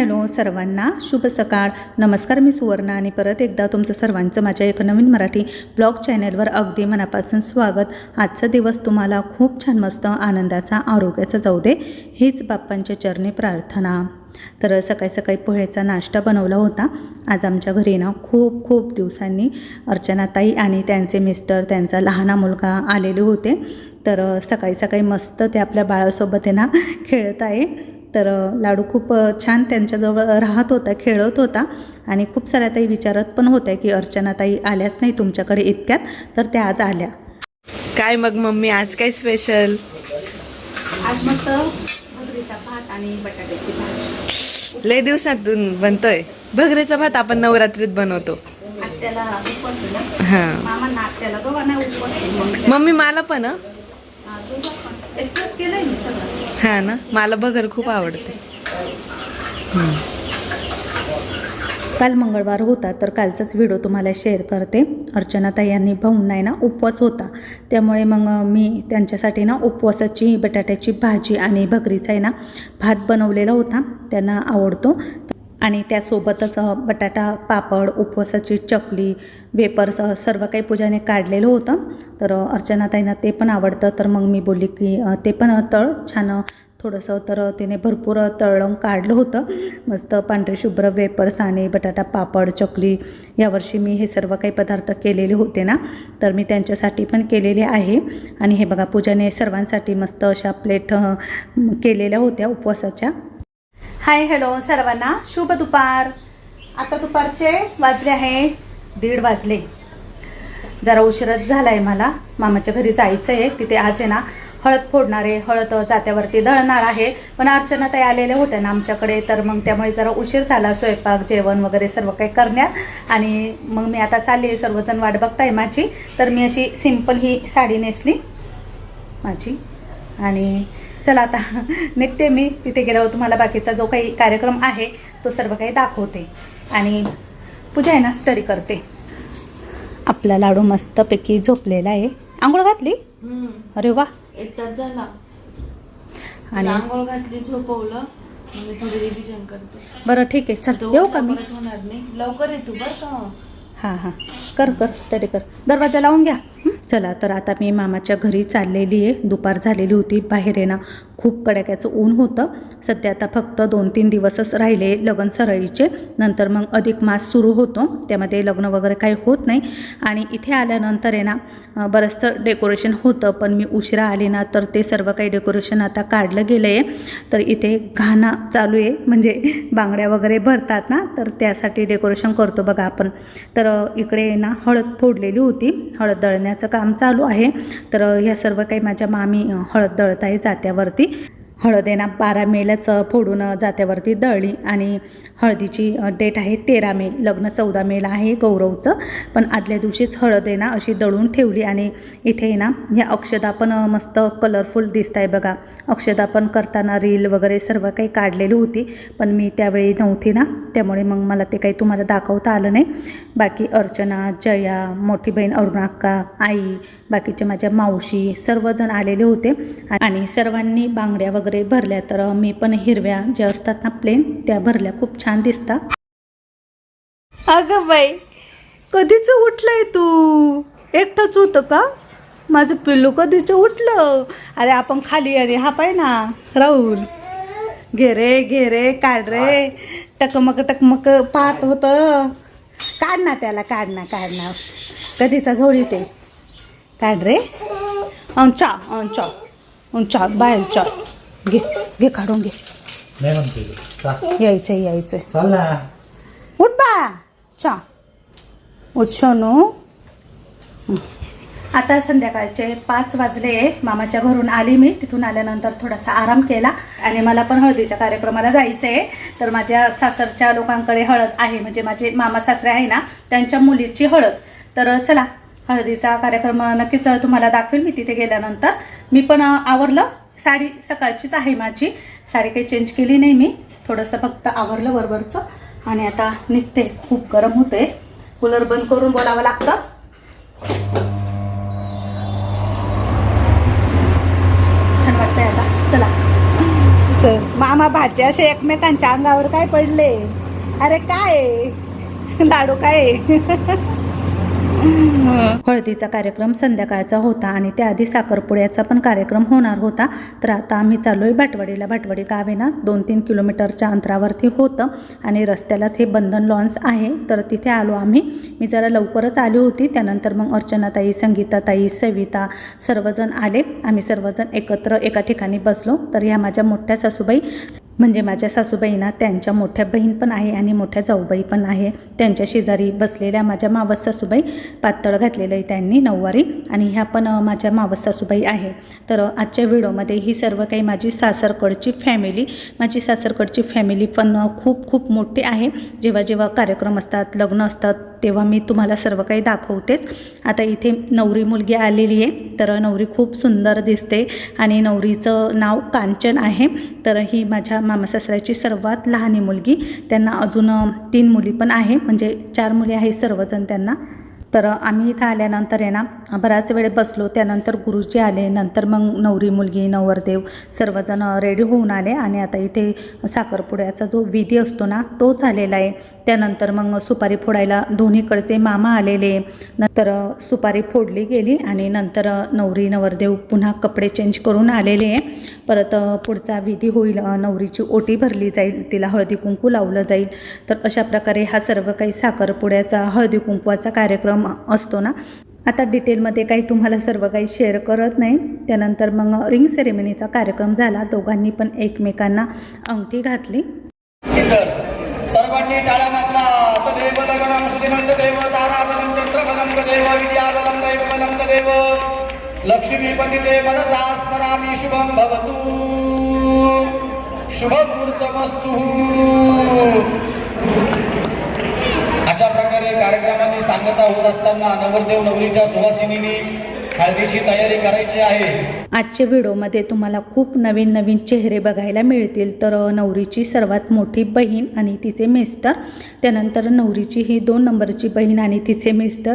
Hello सर्वांना शुभ सकाळ. नमस्कार, मी सुवर्णा आणि परत एकदा तुमचं सर्वांचं माझ्या एका नवीन मराठी ब्लॉग चॅनलवर अगदी मनापासून स्वागत. आजचा दिवस तुम्हाला खूप छान मस्त आनंदाचा आरोग्याचा जाऊ दे हीच बाप्पांच्या चरणी प्रार्थना. तर सकाळी सकाळी पोह्याचा नाश्ता बनवला होता. आज आमच्या घरी ना खूप दिवसांनी अर्चनाताई आणि त्यांचे मिस्टर त्यांचा लहान मुलगा आलेले होते. तर सकाळी सकाळी मस्त ते आपल्या बाळासोबत आहे ना खेळत आहे. तर लाडू खूप छान त्यांच्याजवळ राहत होता, खेळत होता आणि खूप साऱ्या ताई विचारत पण होत्या की अर्चनाताई आल्याच नाही तुमच्याकडे इतक्यात. तर त्या आज आल्या. काय मग मम्मी आज काय स्पेशल? आज मस्त भगरीचा भात आणि बटाट्याची भाजी. लय दिवसातून बनतोय भगरीचा भात. आपण नवरात्रीत बनवतो. आत्याला उपवास आहे ना. हां मामांना आत्याला दोघांना उपवास आहे. मम्मी मला पण तुझं पण एक्सप्रेस केलंय मी सगळं. हा ना, मला भगर खूप आवडते. काल मंगळवार होता तर कालचाच व्हिडिओ तुम्हाला शेअर करते. अर्चनाताई यांनी भाऊंना आहे ना उपवास होता, त्यामुळे मग मी त्यांच्यासाठी ना उपवासाची बटाट्याची भाजी आणि भगरीचा आहे ना भात बनवलेला होता. त्यांना आवडतो आणि त्यासोबतच बटाटा पापड, उपवासाची चकली, वेपर्स सर्व काही पूजाने काढलेलं होतं. तर अर्चनाताईंना ते पण आवडतं. तर मग मी बोलली की ते पण तळ छान थोडंसं. तर तिने भरपूर तळून काढलं होतं. मस्त पांढरे शुभ्र वेपर्स आणि बटाटा पापड, चकली यावर्षी मी हे सर्व काही पदार्थ केलेले होते ना, तर मी त्यांच्यासाठी पण केलेले आहे. आणि हे बघा पूजाने सर्वांसाठी मस्त अशा प्लेट केलेल्या होत्या उपवासाच्या. हाय हॅलो सर्वांना शुभ दुपार. आता दुपारचे वाजले आहे 1:30 वाजले. जरा उशीरच झाला आहे. मला मामाच्या घरी जायचं आहे. तिथे आज आहे ना हळद फोडणार आहे. हळद जात्यावरती दळणार आहे. पण अर्चनाताई आलेल्या होत्या ना आमच्याकडे, तर मग त्यामुळे जरा उशीर झाला स्वयंपाक जेवण वगैरे सर्व काही करण्यात. आणि मग मी आता चालली, सर्वजण वाट बघताय माझी. तर मी अशी सिंपल ही साडी नेसली माझी आणि चला आता निघते मी. तिथे गेल्यावर तुम्हाला बाकीचा जो काही कार्यक्रम आहे तो सर्व काही दाखवते. आणि पूजा आहे ना स्टडी करते. आपला लाडू मस्तपैकी झोपलेला आहे. आंघोळ घातली? अरे वा, 1 तास झाला. आणि आंघोळ घातली, झोपवलं, मी थोडी रिव्हिजन करते. बरं ठीक आहे, चल येऊ का मी? होणार नाही, लवकर ये तू बरं का. हां कर स्टडी कर. दरवाजा लावून घ्या. चला तर आता मी मामाच्या घरी चाललेली आहे. दुपार झालेली होती. बाहेर आहे ना खूप कडाक्याचं ऊन होतं. सध्या आता फक्त 2-3 दिवसच राहिले लग्न सराईचे. नंतर मग अधिक मास सुरू होतो, त्यामध्ये लग्न वगैरे काही होत नाही. आणि इथे आल्यानंतर आहे ना बरंचसं डेकोरेशन होतं, पण मी उशिरा आले ना तर ते सर्व काही डेकोरेशन आता काढलं गेलं आहे. तर इथे घाणा चालू आहे, म्हणजे बांगड्या वगैरे भरतात ना, तर त्यासाठी डेकोरेशन करतो बघा आपण. तर इकडे ना हळद फोडलेली होती, हळद दळण्याचं काम चालू आहे. तर ह्या सर्व काही माझ्या मामी हळद दळत आहे जात्यावरती. हळद आहे ना 12 मेलाच फोडून जात्यावरती दळली. आणि हळदीची डेट आहे 13 मे. लग्न 14 मेला आहे गौरवचं, पण आदल्या दिवशीच हळद आहे ना अशी दळून ठेवली. आणि इथे ना ह्या अक्षदा पण मस्त कलरफुल दिसत आहे बघा. अक्षदा पण करताना रील वगैरे सर्व काही काढलेली होती, पण मी त्यावेळी नव्हती ना, त्यामुळे मग मला ते काही तुम्हाला दाखवता आलं नाही. बाकी अर्चना, जया, मोठी बहीण अरुणाक्का, आई, बाकीचे माझ्या मावशी सर्वजण आलेले होते. आणि सर्वांनी बांगड्या वगैरे भरल्या. तर मी पण हिरव्या ज्या असतात ना प्लेन त्या भरल्या, खूप छान दिसतात. अगं बाई, कधीच उठलंय तू? एकटंच होतं का माझं पिल्लू? कधीच उठलं? अरे आपण खाली अरे हा पाय ना राहुल. घे रे काढ रे. टकमक पाहत होतं. काढ ना त्याला, काढ ना कधीचा झोळी ते काढ रे. चा बाहेर चा घे काढून घे. यायचंय उठ बाळा, चा उठ सोनू. आता संध्याकाळचे 5 वाजले. मामाच्या घरून आली मी. तिथून आल्यानंतर थोडासा आराम केला आणि मला पण हळदीच्या कार्यक्रमाला जायचं आहे. तर माझ्या सासरच्या लोकांकडे हळद आहे, म्हणजे माझे मामा सासरे आहे ना त्यांच्या मुलीची हळद. तर चला हळदीचा कार्यक्रम नक्कीच तुम्हाला दाखवेल मी तिथे गेल्यानंतर. मी पण आवरलं. साडी सकाळचीच आहे माझी, साडी काही चेंज केली नाही मी, थोडंसं फक्त आवरलं वरवरचं. आणि आता निघते. खूप गरम होते, कूलर बंद करून बोलावं लागतं. छान वाटतंय आता. चला चल मामा मामा भाचे असे एकमेकांच्या अंगावर काय पडले. अरे काय लाडू काय. हळदीचा कार्यक्रम संध्याकाळचा होता आणि त्याआधी साखरपुड्याचा पण कार्यक्रम होणार होता. तर आता आम्ही चाललोय भाटवाडीला. भाटवाडी गाव आहे ना 2-3 किलोमीटरच्या अंतरावरती होतं आणि रस्त्यालाच हे बंधन लॉन्स आहे. तर तिथे आलो आम्ही. मी जरा लवकरच आली होती. त्यानंतर मग अर्चनाताई, संगीताताई, सविता सर्वजण आले. आम्ही सर्वजण एकत्र एका ठिकाणी बसलो. तर ह्या माझ्या मोठ्या सासूबाई म्हणजे माझ्या सासूबाईंना त्यांच्या मोठ्या बहीण पण आहे आणि मोठ्या जाऊबाई पण आहे. त्यांच्या शेजारी बसलेल्या माझ्या मावस सासूबाई, पातळ घातलेलं आहे त्यांनी नऊवारी, आणि ह्या पण माझ्या मावस सासूबाई आहे. तर आजच्या व्हिडिओमध्ये ही सर्व काही माझी सासरकडची फॅमिली पण खूप खूप मोठी आहे. जेव्हा जेव्हा कार्यक्रम असतात, लग्न असतात, तेव्हा मी तुम्हाला सर्व काही दाखवतेच. आता इथे नवरी मुलगी आलेली आहे. तर नवरी खूप सुंदर दिसते आणि नवरीचं नाव कांचन आहे. तर ही माझ्या मामासासऱ्याची सर्वात लहानी मुलगी. त्यांना अजून 3 मुली पण आहे, म्हणजे 4 मुली आहे सर्वजण त्यांना. तर आम्ही इथं आल्यानंतर आहे ना बराच वेळ बसलो. त्यानंतर गुरुजी आले. नंतर मग नवरी मुलगी, नवरदेव सर्वजण रेडी होऊन आले आणि आता इथे साखरपुड्याचा जो विधी असतो ना तो झालेला आहे. त्यानंतर मग सुपारी फोडायला दोन्हीकडचे मामा आलेले. नंतर सुपारी फोडली गेली आणि नंतर नवरी नवरदेव पुन्हा कपडे चेंज करून आलेले आहे. परत पुढचा विधी होईल. नवरीची ओटी भरली जाईल, तिला हळदी कुंकू लावलं जाईल. तर अशा प्रकारे हा सर्व काही साखरपुड्याचा हळदी कुंकवाचा कार्यक्रम असतो ना. आता डिटेलमध्ये काही तुम्हाला सर्व काही शेअर करत नाही. त्यानंतर मग रिंग सेरेमनीचा कार्यक्रम झाला. दोघांनी पण एकमेकांना अंगठी घातली. सर्वांनी टाळ्या वाजवा. तदेव लग्नं सुदिनं तदेव ताराबलं चंद्रबलं तदेव विद्याबलं दैवबलं तदेव लक्ष्मीपतिते मनसा स्मरामि शुभं भवतु शुभमुहूर्तमस्तु. अशा प्रकारे कार्यक्रमाची सांगता होत असताना नवरदेव नवरीच्या सुवासिनींनी हळदीची तयारी करायची आहे. आजच्या व्हिडिओमध्ये तुम्हाला खूप नवीन नवीन चेहरे बघायला मिळतील. तर नवरीची सर्वात मोठी बहीण आणि तिचे मिस्टर, त्यानंतर नवरीची ही 2 नंबरची बहीण आणि तिचे मिस्टर.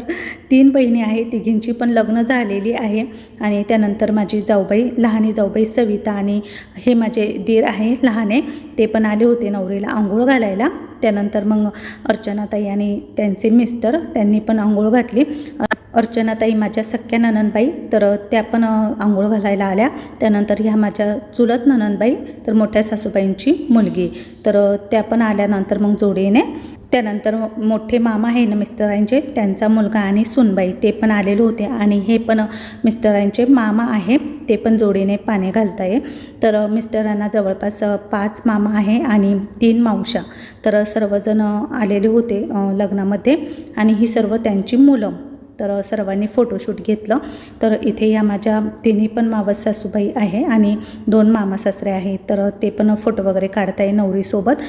3 बहिणी आहेत, तिघींची पण लग्न झालेली आहे. आणि त्यानंतर माझी जाऊबाई, लहानी जाऊबाई सविता, आणि हे माझे दीर आहे लहाने, ते पण आले होते नवरीला आंघोळ घालायला. त्यानंतर मग अर्चनाताई आणि त्यांचे मिस्टर, त्यांनी पण आंघोळ घातली. अर्चनाताई माझ्या सख्या ननंदबाई, तर त्या पण आंघोळ घालायला आल्या. त्यानंतर ह्या माझ्या चुलत ननंदबाई, तर मोठ्या सासूबाईंची मुलगी, तर त्या पण आल्यानंतर मग जोडीने. त्यानंतर मोठे मामा आहे ना मिस्टरांचे, त्यांचा मुलगा आणि सुनबाई ते पण आलेले होते. आणि हे पण मिस्टरांचे मामा आहे, ते पण जोडीने पाणी घालत आहे. तर मिस्टरांना जवळपास 5 मामा आहे आणि 3 मावशा. तर सर्वजण आलेले होते लग्नामध्ये आणि ही सर्व त्यांची मुलं. तर सर्वांनी फोटोशूट घेतलं. तर इथे या माझ्या तिन्ही पण मावस सासूबाई आहे आणि 2 मामा सासरे आहेत. तर ते पण फोटो वगैरे काढताय नवरीसोबत.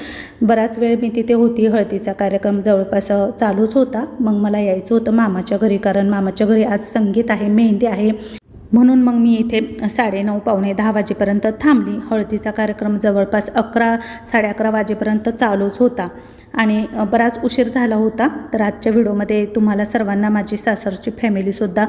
बराच वेळ मी तिथे होती. हळदीचा कार्यक्रम जवळपास चालूच होता. मग मला यायचं होतं मामाच्या घरी, कारण मामाच्या घरी आज संगीत आहे, मेहंदी आहे. म्हणून मग मी इथे 9:30 पावणे 10 वाजेपर्यंत थांबली. हळदीचा कार्यक्रम जवळपास 11 साडे 11 वाजेपर्यंत चालूच होता आणि बराच उशीर झाला होता. तर आजच्या व्हिडिओमध्ये तुम्हाला सर्वांना माझी सासरची फॅमिलीसुद्धा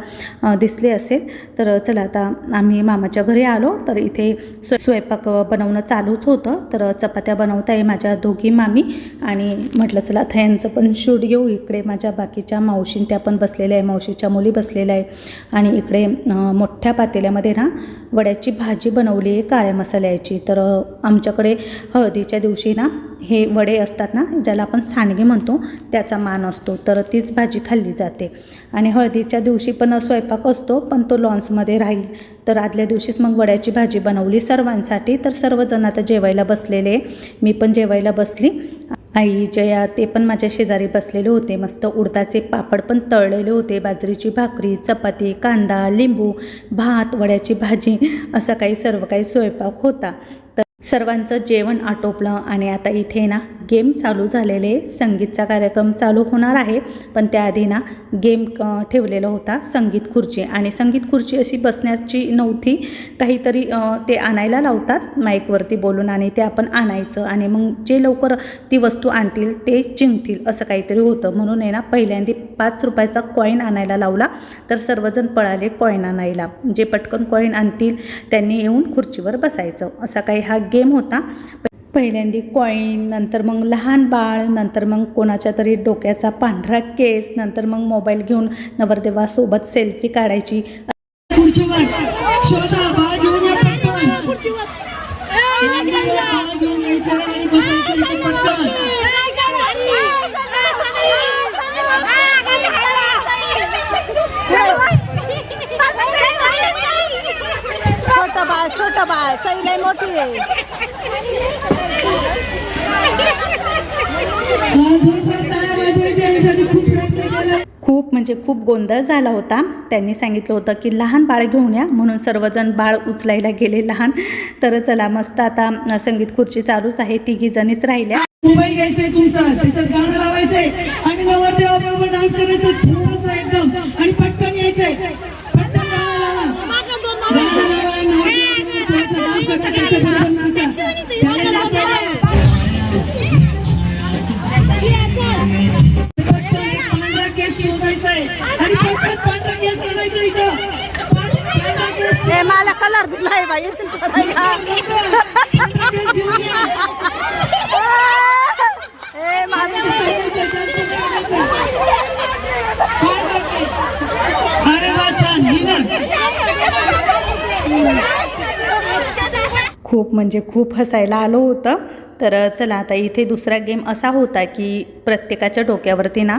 दिसली असेल. तर चला आता आम्ही मामाच्या घरी आलो. तर इथे स्वयंपाक बनवणं चालूच होतं. तर चपात्या बनवत आहे माझ्या दोघी मामी आणि म्हटलं चला आता यांचं पण शूट घेऊ. इकडे माझ्या बाकीच्या मावशीं त्या पण बसलेल्या आहे, मावशीच्या मुली बसलेल्या आहे. आणि इकडे मोठ्या पातेल्यामध्ये ना वड्याची भाजी बनवली आहे काळ्या मसाल्याची. तर आमच्याकडे हळदीच्या दिवशी ना हे वडे असतात ना, ज्याला आपण सांडगे म्हणतो, त्याचा मान असतो. तर तीच भाजी खाल्ली जाते. आणि हळदीच्या दिवशी पण स्वयंपाक असतो, पण तो लॉन्समध्ये राहील. तर आदल्या दिवशीच मग वड्याची भाजी बनवली सर्वांसाठी. तर सर्वजण आता जेवायला बसलेले. मी पण जेवायला बसली. आई, जया ते पण माझ्या शेजारी बसलेले होते. मस्त उडदाचे पापड पण तळलेले होते, बाजरीची भाकरी, चपाती, कांदा, लिंबू, भात, वड्याची भाजी, असं काही सर्व काही स्वयंपाक होता. तर सर्वांचं जेवण आटोपलं आणि आता इथे ना गेम चालू झालेले. संगीतचा कार्यक्रम चालू होणार आहे, पण त्याआधी ना गेम ठेवलेला होता संगीत खुर्ची. आणि संगीत खुर्ची अशी बसण्याची नव्हती, काहीतरी ते आणायला लावतात माईकवरती बोलून आणि ते आपण आणायचं आणि मग जे लवकर ती वस्तू आणतील ते जिंकतील, असं काहीतरी होतं. म्हणून आहे ना पहिल्यांदा 5 रुपयाचा कॉईन आणायला लावला. तर सर्वजण पळाले कॉईन आणायला. जे पटकन कॉईन आणतील त्यांनी येऊन खुर्चीवर बसायचं, असा काही हा गेम होता. पहिल्यांदी कॉईन, नंतर मग लहान बाळ, नंतर मग कोणाच्या तरी डोक्याचा पांढरा केस, नंतर मग मोबाईल घेऊन नवरदेवासोबत सेल्फी काढायची. खुर्चीवर शोधा बाळ घेऊन या पटकन. बाळ घेऊन यायचं आणि बसायचं इथे पटकन. छोटा बाळ सई लय मोठी आहे. खूप म्हणजे खूप गोंधळ झाला होता. त्यांनी सांगितलं होतं की लहान बाळ घेऊन या, म्हणून सर्वजण बाळ उचलायला गेले लहान. तर चला मस्त आता संगीत खुर्ची चालूच आहे, तिघी जणीच राहिल्या. मोबाईल घ्यायचंय तुमचा, त्याच्यात गाणं लावायचंय आणि नवरदेवाबरोबर डान्स करायचं थोडंसं एकदम आणि पटकन यायचंय. पटकन गाणं लावा, गाणं लावा. नवरदेवाबरोबर थोडंसं डान्स करायचं, बरोबर नाचा. त्याला नाचायला. पटकन पांढरा केस शोधायचाय आणि पटकन पांढरा केस काढायचा इथं. पांढरा केस हे मला कलर दिलाय बाई येशील पडायला. पांढरा केस घेऊन या. हे माझं अरे वा छान ही ना. खूप म्हणजे खूप हसायला आलं होतं. तर चला आता इथे दुसरा गेम असा होता की प्रत्येकाच्या डोक्यावरती ना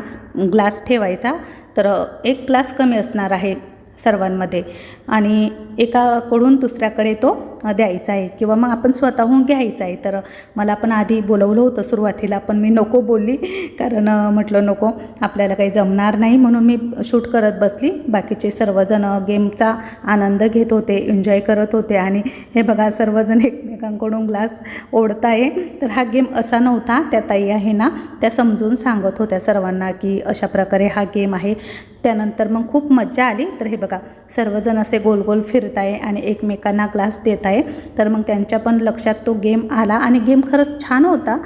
ग्लास ठेवायचा. तर एक ग्लास कमी असणार आहे सर्वांमध्ये आणि एकाकडून दुसऱ्याकडे तो द्यायचा आहे किंवा मग आपण स्वतःहून घ्यायचा आहे. तर मला पण आधी बोलवलं होतं सुरुवातीला, पण मी नको बोलली, कारण म्हटलं नको आपल्याला काही जमणार नाही, म्हणून मी शूट करत बसली. बाकीचे सर्वजण गेमचा आनंद घेत होते, एन्जॉय करत होते. आणि हे बघा सर्वजण एकमेकांकडून ग्लास ओढत आहे. तर हा गेम असा नव्हता, त्या ताई आहे ना त्या समजून सांगत होत्या सर्वांना की अशा प्रकारे हा गेम आहे. त्यानंतर मग खूप मजा आली. तर हे बघा सर्वजण असे गोल गोल फिरत आहे आणि एकमेकांना ग्लास देत आहे. तर मग त्यांच्या पण लक्षात तो गेम आला आणि गेम खरंच छान होता.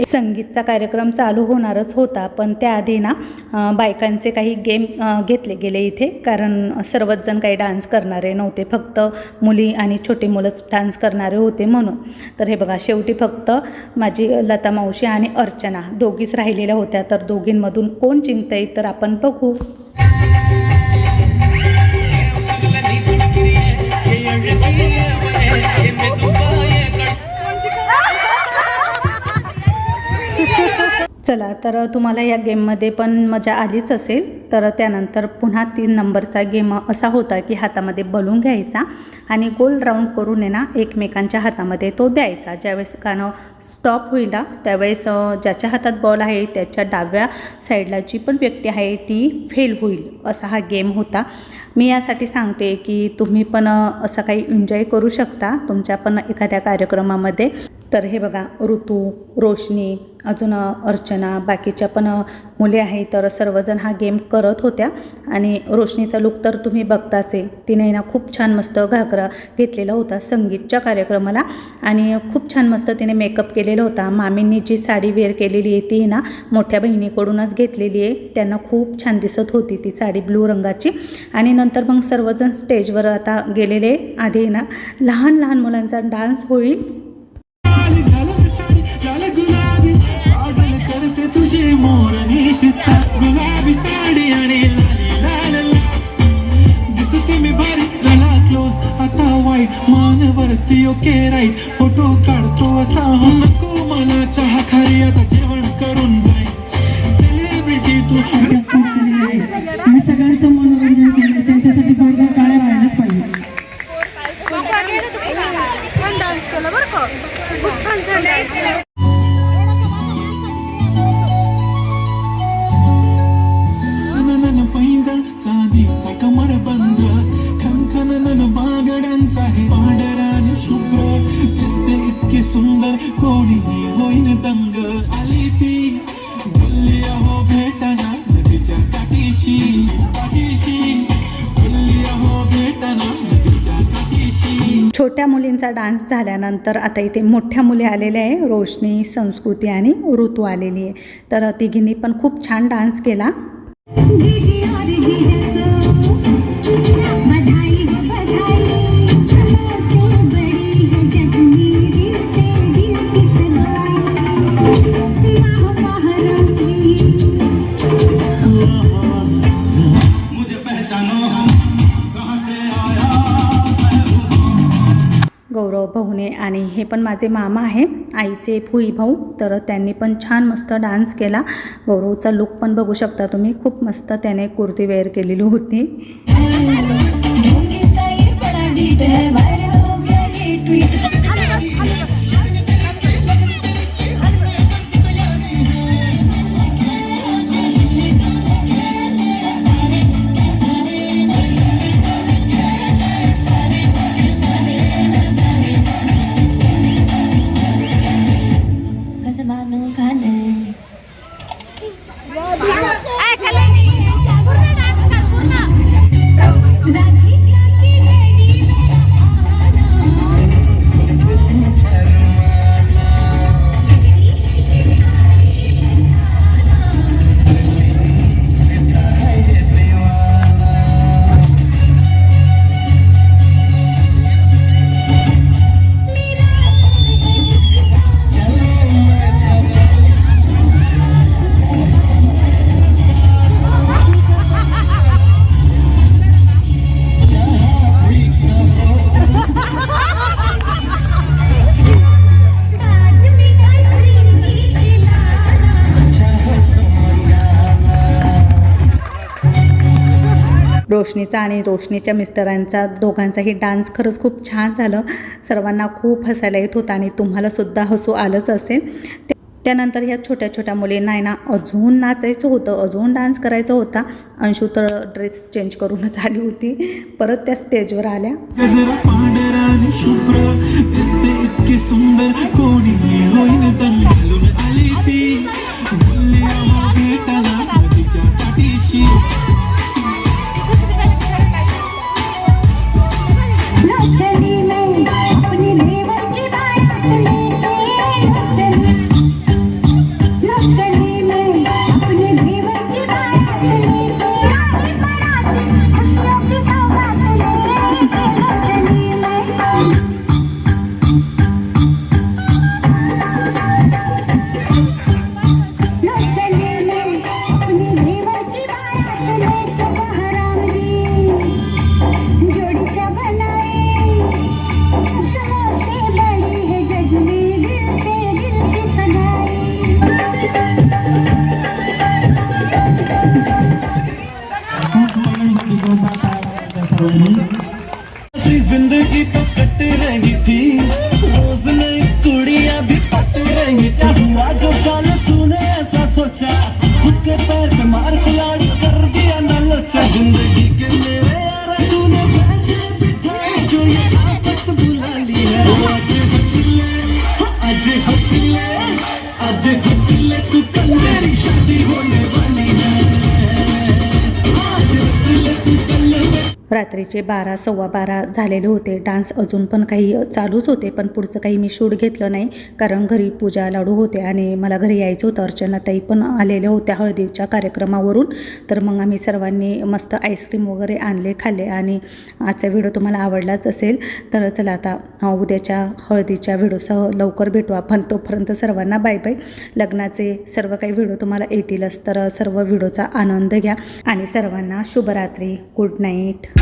संगीतचा कार्यक्रम चालू होणारच होता, पण त्याआधी ना बायकांचे काही गेम घेतले गेले इथे, कारण सर्वच जण काही डान्स करणारे नव्हते, फक्त मुली आणि छोटी मुलंच डान्स करणारे होते म्हणून. तर हे बघा शेवटी फक्त माझी लता मावशी आणि अर्चना दोघीच राहिलेल्या होत्या. तर दोघींमधून कोण जिंकतंय तर आपण बघू. चला तर तुम्हाला या गेममध्ये पण मजा आलीच असेल. तर त्यानंतर पुन्हा 3 नंबरचा गेम असा होता की हातामध्ये बलून घ्यायचा आणि गोल राऊंड करून आहे ना एकमेकांच्या हातामध्ये तो द्यायचा. ज्यावेळेस गाणं स्टॉप होईल ना त्यावेळेस ज्याच्या हातात बॉल आहे त्याच्या डाव्या साईडला जी पण व्यक्ती आहे ती फेल होईल, असा हा गेम होता. मी यासाठी सांगते की तुम्ही पण असं काही एन्जॉय करू शकता तुमच्या पण एखाद्या कार्यक्रमामध्ये. तर हे बघा ऋतू, रोशनी, अजून अर्चना, बाकीच्या पण मुले आहेत. तर सर्वजण हा गेम करत होत्या आणि रोशनीचा लुक तर तुम्ही बघताच आहे. तिने ना खूप छान मस्त घागरा घेतलेला होता संगीतच्या कार्यक्रमाला आणि खूप छान मस्त तिने मेकअप केलेला होता. मामींनी जी साडी वेअर केलेली आहे ती ना मोठ्या बहिणीकडूनच घेतलेली आहे. त्यांना खूप छान दिसत होती ती साडी ब्लू रंगाची. आणि नंतर मग सर्वजण स्टेजवर आता गेलेले. आधी ना लहान लहान मुलांचा डान्स होईल. तुझे मोरनी गुलाबी साडी आणि दिसते मी भारी रला क्लोज आता वाईट मानवरती ओके राईट फोटो काढतो असा नको मला चहा खारी आता जेवण करून जाईल सेलिब्रिटी तू. आणि सगळ्यांचं मनोरंजन केलं त्यांच्यासाठी जोरदार टाळ्या व्हायलाच पाहिजे. चांदीचा कमर बंद खनखन बागड्यांचा हे पांढरा आणि शुभ्र दिसते इतकी सुंदर कोणीही होईन दंग. आली ती बोलली अहो भेटना नदीच्या काठीशी बोलली अहो भेटना नदीच्या काठीशी. छोट्या मुलींचा डान्स झाल्यानंतर आता इथे मोठ्या मुली आलेल्या आहे. रोशनी, संस्कृती आणि ऋतू आलेली आहे. तर तिघींनी पण खूप छान डान्स केला. गौरव भाऊने आणि हे पण माझे मामा आहे आईचे फुई भाऊ, तर त्यांनी पण छान मस्त डान्स केला. गौरवचा लुक पण बघू शकता तुम्ही, खूप मस्त त्याने कुर्ती वेअर केलेली होती. रोशनीचा आणि रोशनीच्या मिस्टरांचा दोघांचाही डान्स खरंच खूप छान झालं. सर्वांना खूप हसायला येत होतं आणि तुम्हालासुद्धा हसू आलंच असेल. त्यानंतर ह्या छोट्या छोट्या मुलींना आहे ना अजून नाचायचं होतं, अजून डान्स करायचा होता. अंशू तर ड्रेस चेंज करूनच आली होती, परत त्या स्टेजवर आल्या. गजरा पांढरा आणि शुभ्र दिसते इतके सुंदर, कोणी होईन दंग घालून आली ती, बोलली आम्हा भेटायला नदीच्या काठीशी. जिंदगी तो कट रही थी, रोज नई कुड़ियां भी पट रही थी. हुआ जो साल तूने ऐसा सोचा, खुद के पैर पे मार खिलाड़ी कर दिया ना लोचा. जिंदगी के मेरे यार तूने बैठे बिठाए जो ये आफत बुला ली है. आज हंस ले, आज हंस ले तू, कल मेरी शादी होने वाली है. आज हंस ले तू, कल रात्रीचे 12 सव्वा 12 झालेले होते. डान्स अजून पण काही चालूच होते, पण पुढचं काही मी शूट घेतलं नाही कारण घरी पूजा लाडू होते आणि मला घरी यायचं होतं. अर्चनाताई पण आलेल्या होत्या हळदीच्या कार्यक्रमावरून, तर मग आम्ही सर्वांनी मस्त आईस्क्रीम वगैरे आणले, खाल्ले आणि आजचा व्हिडिओ तुम्हाला आवडलाच असेल. तर चला आता उद्याच्या हळदीच्या व्हिडिओसह लवकर भेटू आपण. तोपर्यंत सर्वांना बाय बाय. लग्नाचे सर्व काही व्हिडिओ तुम्हाला येतीलच, तर सर्व व्हिडिओचा आनंद घ्या आणि सर्वांना शुभरात्री, गुड नाईट.